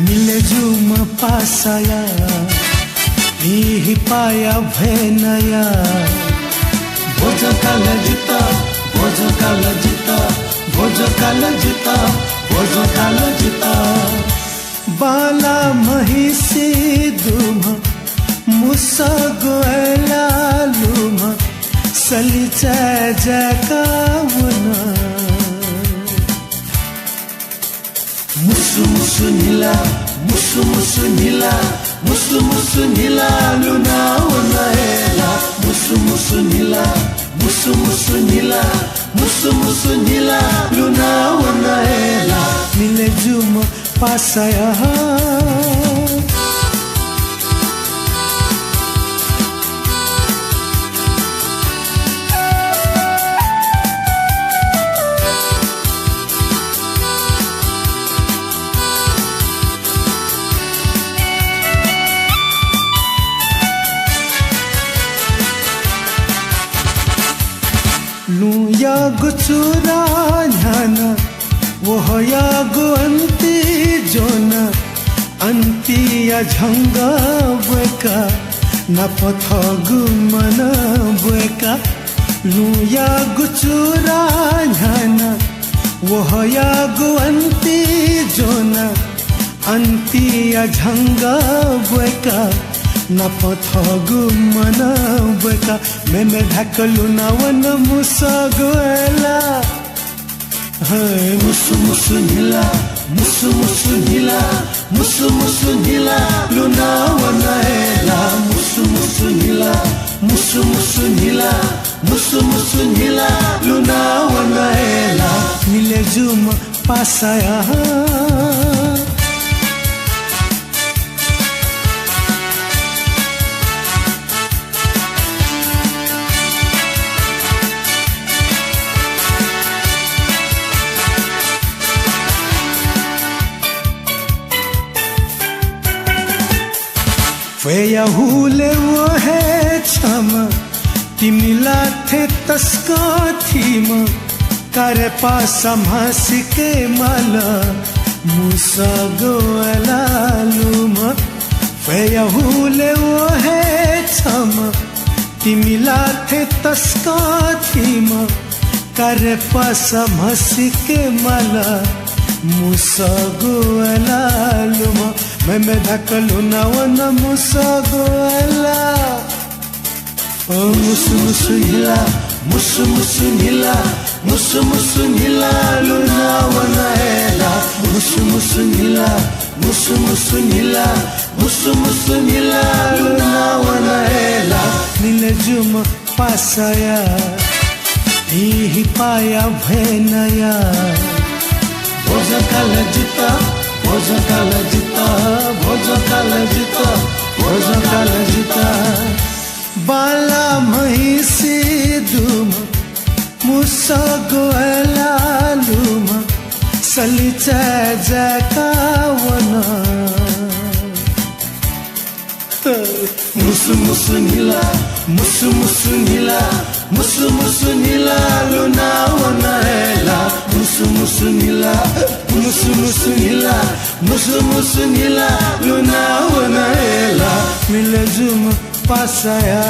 मिले जुम पासाया ही पाया भेनया भोज काल जिता भोज काल जिता भोज काल जिता भोज काल जिता बाला महिषी दुम मुसा गोयला लुम सली जयकावना मुसु मुसु नीला मुसु मुसु नीला मुसु मुसु नीला लुना वनाएला मुसु मुसु नीला मुसु मुसु नीला मुसु मुसु नीला लुना वनाएला मिले जुम पासाया लुया गुचुरा न्याना वह या गो अंती जोना अंती या झंगा बका न पथ गुमन बका लुया गुचुरा न्याना वह या गो अंती जोना अंती या झंगा बका न पथ गुमन बका मैं ढकलू न वन मुसा गोयला मुसु मुसु नीला मुसु मुसु नीला मुसु मुसु नीला लुना वनाएला मुसु मुसु नीला मुसु मुसु नीला मुसु मुसु नीला लुना वनाएला मिले जुम पासाया वेया हुले वो है छम तिमिला थे तस्का थीम करे पासा मासी के माला मुसा गोयला लुम वेया हुले वो है छम तिमिला थे तस्का थीम करे पासा मासी के माला मुसा गोयला लुम मैं ढकलू न वन मुसा गोयला मुसु मुसु नीला मुसु मुसु नीला मुसु मुसु नीला लुना वनाएला मुसु मुसु नीला मुसु मुसु नीला मुसु मुसु नीला लुना वनाएला मिले जुम पासाया ही पाया भेनया भोज काल जिता भोज काल जिता भोज काल जिता भोज काल जिता बाला महिषी दुम मुसा गोयला लुम सली जयकावना मुसु मुसु नीला मुसु मुसु नीला मुसु मुसु नीला लुना वनाएला मुसु मुसु नीला मुसु मुसु नीला मुसु मुसु नीला लुना वनाएला मिले जुम पासाया